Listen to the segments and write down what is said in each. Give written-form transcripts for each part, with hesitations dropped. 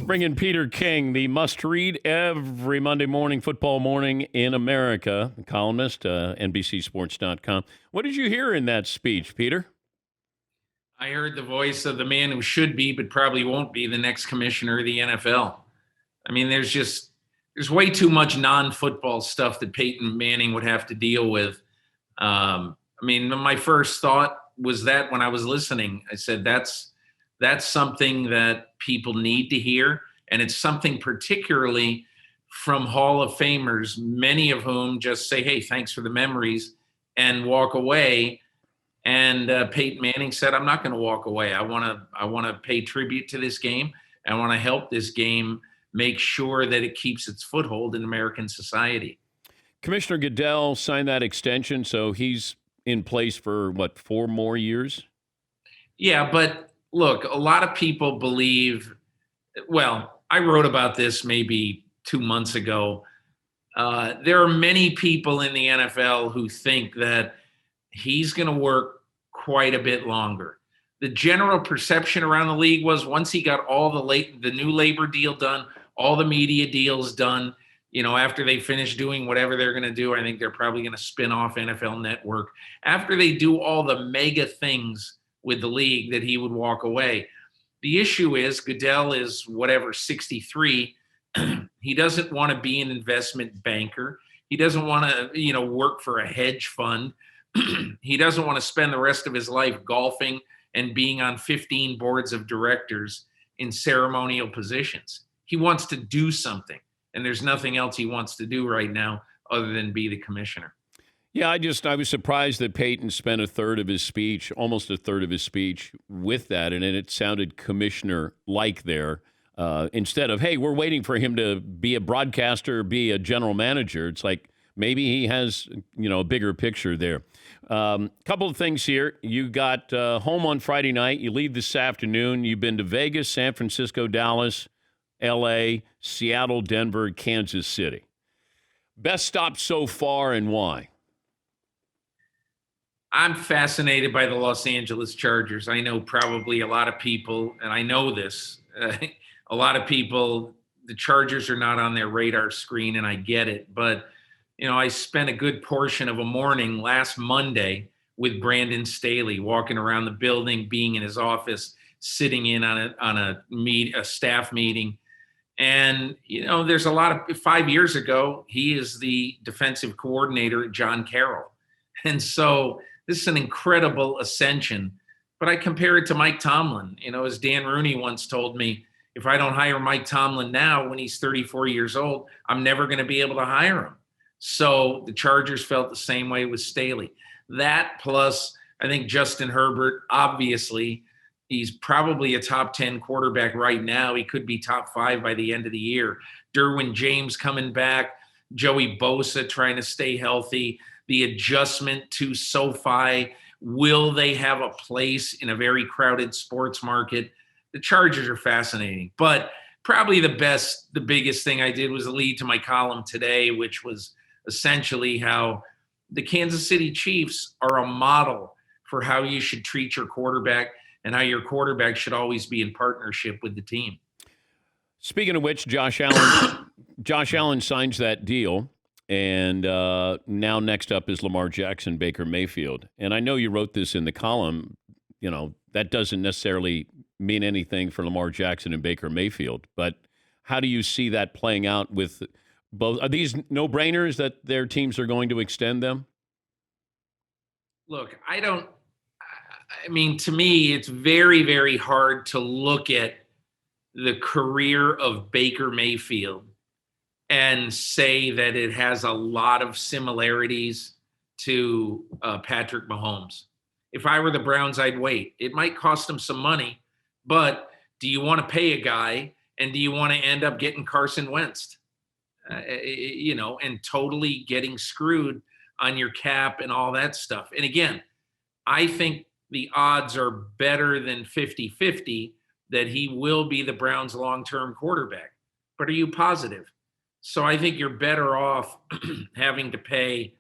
Bring in Peter King, the must-read every Monday morning, football morning in America, columnist, NBCSports.com. What did you hear in that speech, Peter? I heard the voice of the man who should be, but probably won't be, the next commissioner of the NFL. I mean, there's way too much non-football stuff that Peyton Manning would have to deal with. I mean, my first thought was that when I was listening, I said, that's something that people need to hear. And it's something particularly from Hall of Famers, many of whom just say, hey, thanks for the memories, and walk away. And Peyton Manning said, I'm not going to walk away. I want to pay tribute to this game. I want to help this game make sure that it keeps its foothold in American society. Commissioner Goodell signed that extension, so he's in place for, 4 more years? Yeah, but look, a lot of people believe, well, I wrote about this maybe 2 months ago. There are many people in the NFL who think that he's going to work quite a bit longer. The general perception around the league was once he got all the new labor deal done, all the media deals done, after they finish doing whatever they're going to do, I think they're probably going to spin off NFL Network. After they do all the mega things with the league, that he would walk away. The issue is Goodell is 63. He doesn't want to be an investment banker. He doesn't want to, work for a hedge fund. He doesn't want to spend the rest of his life golfing and being on 15 boards of directors in ceremonial positions. He wants to do something, and there's nothing else he wants to do right now other than be the commissioner. Yeah, I was surprised that Peyton spent almost a third of his speech with that, and it sounded commissioner-like there. Instead of, hey, we're waiting for him to be a broadcaster, be a general manager. It's like maybe he has, a bigger picture there. Couple of things here. You got home on Friday night. You leave this afternoon. You've been to Vegas, San Francisco, Dallas, L.A., Seattle, Denver, Kansas City. Best stop so far and why? I'm fascinated by the Los Angeles Chargers. I know probably a lot of people, and I know this, a lot of people, the Chargers are not on their radar screen, and I get it. But, I spent a good portion of a morning last Monday with Brandon Staley, walking around the building, being in his office, sitting in on a staff meeting. And, there's a lot of 5 years ago, he is the defensive coordinator at John Carroll. And so this is an incredible ascension. But I compare it to Mike Tomlin. As Dan Rooney once told me, if I don't hire Mike Tomlin now when he's 34 years old, I'm never going to be able to hire him. So the Chargers felt the same way with Staley. That plus, I think Justin Herbert, obviously, he's probably a top 10 quarterback right now. He could be top 5 by the end of the year. Derwin James coming back, Joey Bosa trying to stay healthy, the adjustment to SoFi. Will they have a place in a very crowded sports market? The Chargers are fascinating. But probably the biggest thing I did was a lead to my column today, which was essentially how the Kansas City Chiefs are a model for how you should treat your quarterback and how your quarterback should always be in partnership with the team. Speaking of which, Josh Allen signs that deal, and now next up is Lamar Jackson, Baker Mayfield. And I know you wrote this in the column. That doesn't necessarily mean anything for Lamar Jackson and Baker Mayfield, but how do you see that playing out with both? Are these no-brainers that their teams are going to extend them? Look, to me, it's very, very hard to look at the career of Baker Mayfield and say that it has a lot of similarities to Patrick Mahomes. If I were the Browns, I'd wait. It might cost them some money, but do you want to pay a guy, and do you want to end up getting Carson Wentz, and totally getting screwed on your cap and all that stuff? And again, I think the odds are better than 50-50 that he will be the Browns' long-term quarterback. But are you positive? So I think you're better off having to pay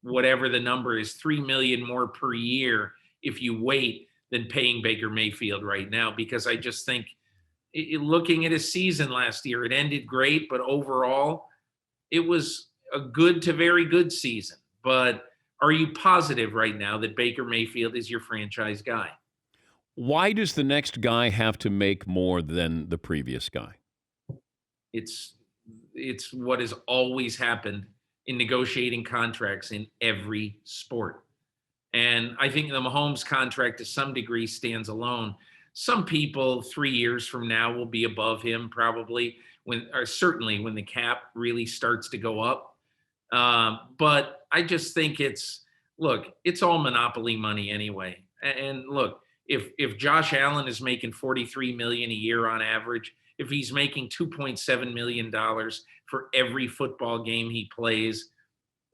whatever the number is, $3 million more per year if you wait, than paying Baker Mayfield right now, because I just think looking at his season last year, it ended great, but overall, it was a good to very good season. But are you positive right now that Baker Mayfield is your franchise guy? Why does the next guy have to make more than the previous guy? It's it's what has always happened in negotiating contracts in every sport. And I think the Mahomes contract to some degree stands alone. Some people 3 years from now will be above him probably or certainly when the cap really starts to go up. But I just think look, it's all monopoly money anyway. And look, if Josh Allen is making 43 million a year on average, if he's making 2.7 million dollars for every football game he plays,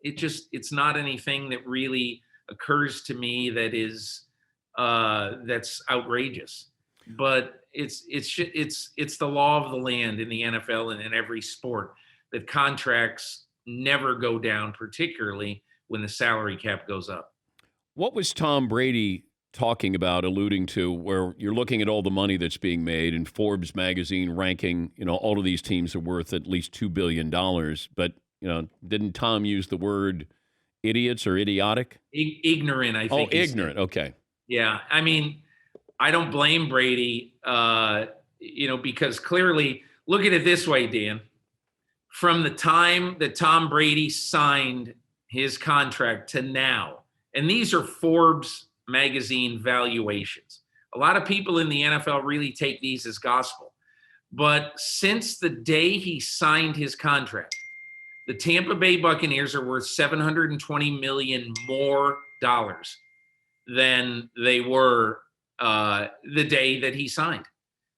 it's not anything that really occurs to me that's outrageous. But it's the law of the land in the NFL and in every sport that contracts never go down, particularly when the salary cap goes up. What was Tom Brady talking about, alluding to, where you're looking at all the money that's being made and Forbes magazine ranking, all of these teams are worth at least $2 billion. But, didn't Tom use the word idiots or idiotic? Ignorant, I think. Oh, ignorant. Okay. Yeah. I mean, I don't blame Brady, because clearly, look at it this way, Dan. From the time that Tom Brady signed his contract to now, and these are Forbes magazine valuations. A lot of people in the NFL really take these as gospel. But since the day he signed his contract, the Tampa Bay Buccaneers are worth $720 million more dollars than they were the day that he signed.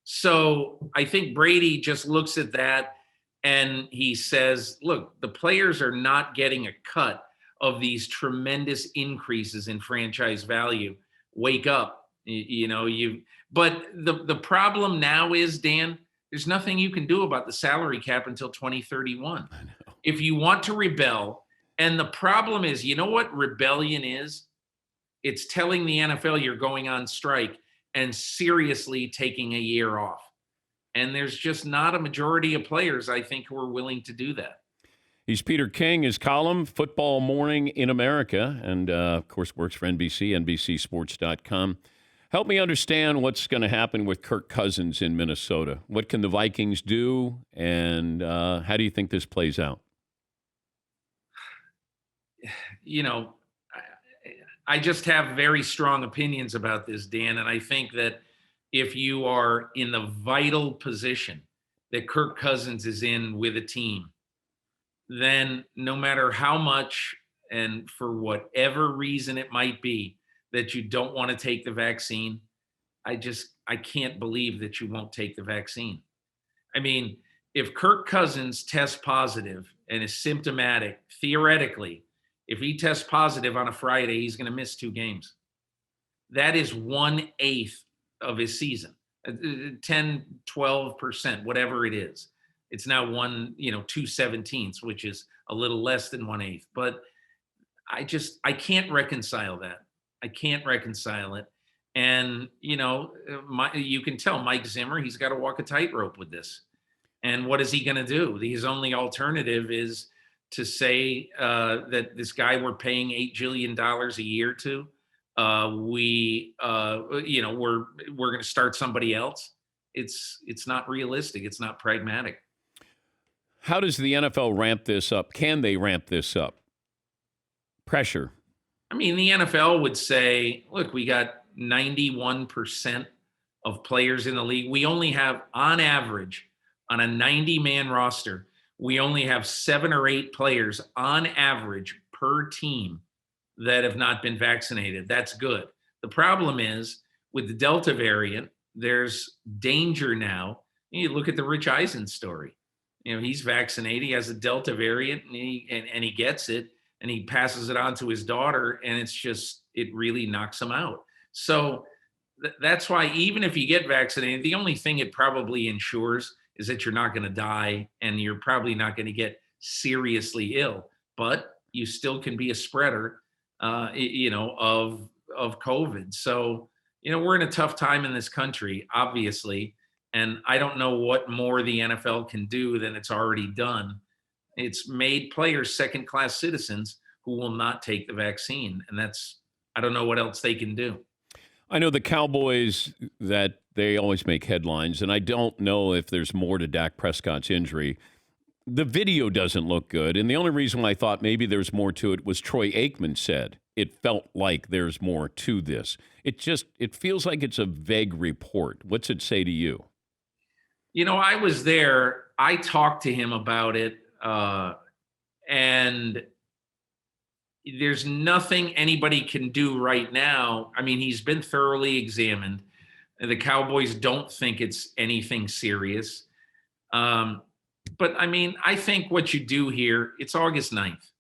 So I think Brady just looks at that and he says, look, the players are not getting a cut of these tremendous increases in franchise value. Wake up. But the problem now is, Dan, there's nothing you can do about the salary cap until 2031. If you want to rebel, and the problem is, you know what rebellion is? It's telling the NFL you're going on strike and seriously taking a year off. And there's just not a majority of players, I think, who are willing to do that. He's Peter King. His column, Football Morning in America, and, of course, works for NBC, NBCSports.com. Help me understand what's going to happen with Kirk Cousins in Minnesota. What can the Vikings do, and how do you think this plays out? I just have very strong opinions about this, Dan, and I think that if you are in the vital position that Kirk Cousins is in with a team, then no matter how much and for whatever reason it might be that you don't want to take the vaccine, I can't believe that you won't take the vaccine. I mean, if Kirk Cousins tests positive and is symptomatic, theoretically, if he tests positive on a Friday, he's going to miss 2 games. That is 1/8 of his season, 10, 12%, whatever it is. It's now 2/17, which is a little less than 1/8. But I can't reconcile that. I can't reconcile it. And, you can tell Mike Zimmer, he's got to walk a tightrope with this. And what is he going to do? His only alternative is to say that this guy we're paying $8 billion a year to, we're going to start somebody else. It's not realistic. It's not pragmatic. How does the NFL ramp this up? Can they ramp this up? Pressure. I mean, the NFL would say, look, we got 91% of players in the league. We only have, on average, on a 90-man roster, we only have 7 or 8 players on average per team that have not been vaccinated. That's good. The problem is with the Delta variant, there's danger now. You look at the Rich Eisen story. He's vaccinated. He has a Delta variant and he gets it and he passes it on to his daughter. And it really knocks him out. So that's why even if you get vaccinated, the only thing it probably ensures is that you're not going to die and you're probably not going to get seriously ill, but you still can be a spreader, of COVID. So, we're in a tough time in this country, obviously. And I don't know what more the NFL can do than it's already done. It's made players second-class citizens who will not take the vaccine. And I don't know what else they can do. I know the Cowboys, that they always make headlines, and I don't know if there's more to Dak Prescott's injury. The video doesn't look good, and the only reason why I thought maybe there's more to it was Troy Aikman said it felt like there's more to this. It feels like it's a vague report. What's it say to you? I was there. I talked to him about it, and there's nothing anybody can do right now. I mean, he's been thoroughly examined. The Cowboys don't think it's anything serious. But I mean, I think what you do here, it's August 9th.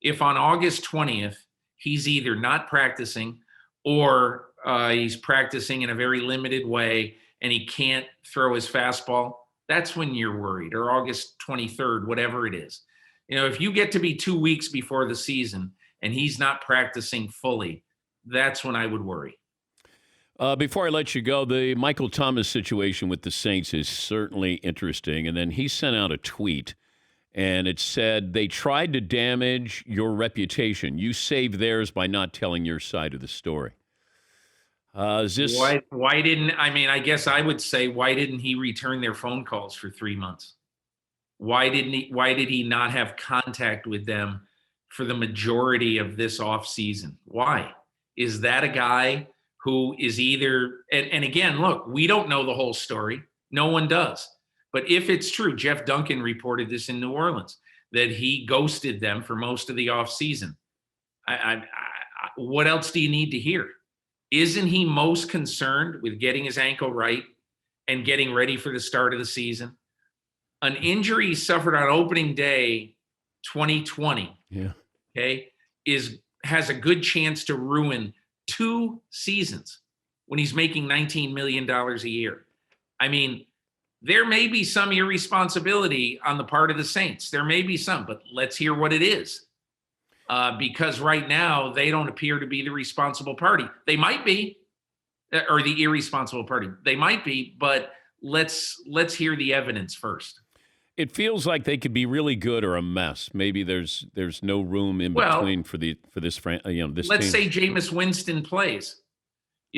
If on August 20th, he's either not practicing or he's practicing in a very limited way and he can't throw his fastball, that's when you're worried, or August 23rd, whatever it is. If you get to be 2 weeks before the season and he's not practicing fully, that's when I would worry. Before I let you go, the Michael Thomas situation with the Saints is certainly interesting. And then he sent out a tweet, and it said, they tried to damage your reputation. You saved theirs by not telling your side of the story. Is this... Why didn't, I guess I would say, why didn't he return their phone calls for 3 months? Why did he not have contact with them for the majority of this offseason? Why? Is that a guy who is either, and again, look, we don't know the whole story. No one does. But if it's true, Jeff Duncan reported this in New Orleans, that he ghosted them for most of the offseason. What else do you need to hear? Isn't he most concerned with getting his ankle right and getting ready for the start of the season? An injury he suffered on opening day 2020, okay, has a good chance to ruin 2 seasons when he's making $19 million a year. I mean, there may be some irresponsibility on the part of the Saints. There may be some, but let's hear what it is. Because right now they don't appear to be the responsible party. They might be, or the irresponsible party. They might be, but let's hear the evidence first. It feels like they could be really good or a mess. Maybe there's no room in between for this this let's team. say Jameis Winston plays.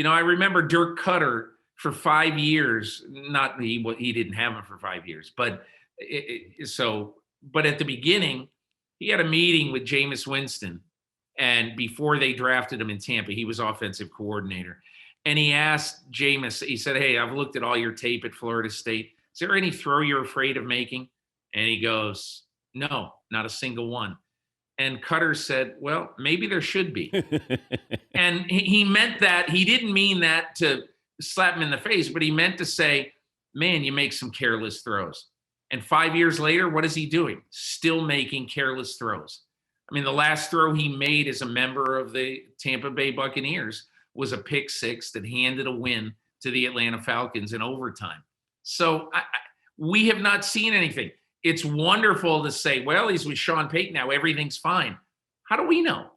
I remember Dirk Cutter for 5 years. Not he didn't have him for 5 years, but but at the beginning, he had a meeting with Jameis Winston, and before they drafted him in Tampa, he was offensive coordinator, and he asked Jameis. He said, "Hey, I've looked at all your tape at Florida State. Is there any throw you're afraid of making?" And he goes, "No, not a single one." And Cutter said, "Well, maybe there should be." And he meant that. He didn't mean that to slap him in the face, but he meant to say, "Man, you make some careless throws." And 5 years later, what is he doing? Still making careless throws. The last throw he made as a member of the Tampa Bay Buccaneers was a pick six that handed a win to the Atlanta Falcons in overtime. So we have not seen anything. It's wonderful to say, well, he's with Sean Payton now, everything's fine. How do we know?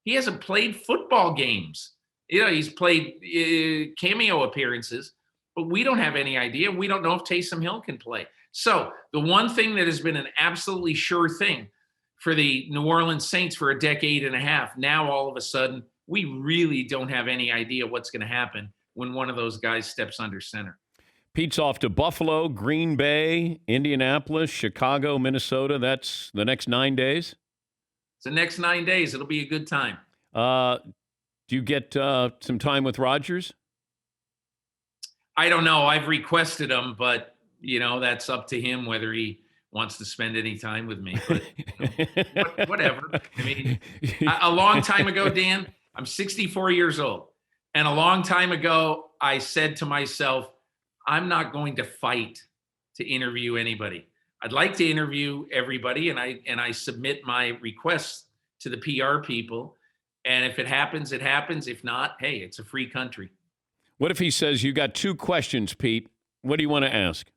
He hasn't played football games. He's played cameo appearances, but we don't have any idea. We don't know if Taysom Hill can play. So the one thing that has been an absolutely sure thing for the New Orleans Saints for a decade and a half, now all of a sudden, we really don't have any idea what's going to happen when one of those guys steps under center. Pete's off to Buffalo, Green Bay, Indianapolis, Chicago, Minnesota. That's the next 9 days? It's the next 9 days. It'll be a good time. Do you get some time with Rodgers? I don't know. I've requested him, but, that's up to him whether he wants to spend any time with me. But, whatever. A long time ago, Dan, I'm 64 years old. And a long time ago, I said to myself, I'm not going to fight to interview anybody. I'd like to interview everybody, and I submit my requests to the PR people. And if it happens, it happens. If not, hey, it's a free country. What if he says, you got 2 questions, Pete? What do you want to ask?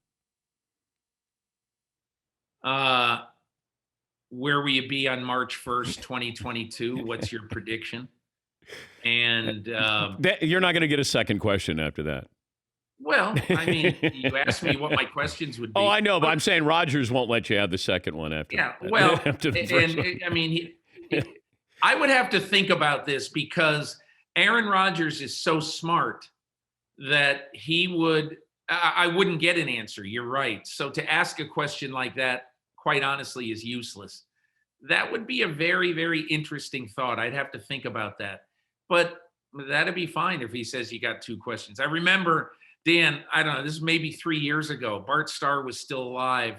Where will you be on March 1st, 2022? What's your prediction? And you're not going to get a second question after that. Well, I mean, you asked me what my questions would Oh, be. I know, but Look, I'm saying Rodgers won't let you have the second one after yeah, well, after the first and one. I mean, I would have to think about this because Aaron Rodgers is so smart that he would, I wouldn't get an answer. You're right. So to ask a question like that, quite honestly, is useless. That would be a very, very interesting thought. I'd have to think about that. But that'd be fine if he says you got two questions. I remember, Dan, I don't know, this is maybe 3 years ago. Bart Starr was still alive.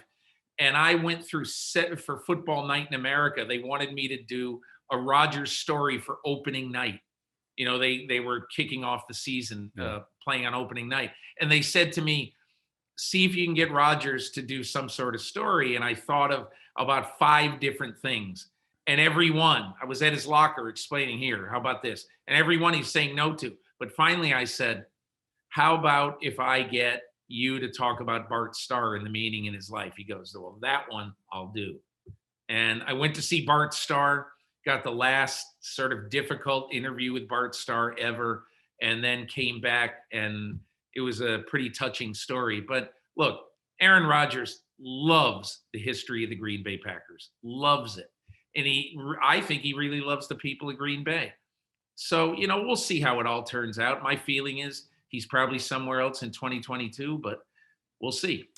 And I went through set for Football Night in America. They wanted me to do a Rodgers story for opening night. They were kicking off the season, Yeah. playing on opening night. And they said to me, see if you can get Rodgers to do some sort of story. And I thought of about 5 different things. And every one, I was at his locker explaining, here, how about this? And every one he's saying no to. But finally I said, how about if I get you to talk about Bart Starr and the meaning in his life? He goes, well, that one I'll do. And I went to see Bart Starr, got the last sort of difficult interview with Bart Starr ever, and then came back, and it was a pretty touching story. But look, Aaron Rodgers loves the history of the Green Bay Packers, loves it. And I think he really loves the people of Green Bay. So, we'll see how it all turns out. My feeling is he's probably somewhere else in 2022, but we'll see.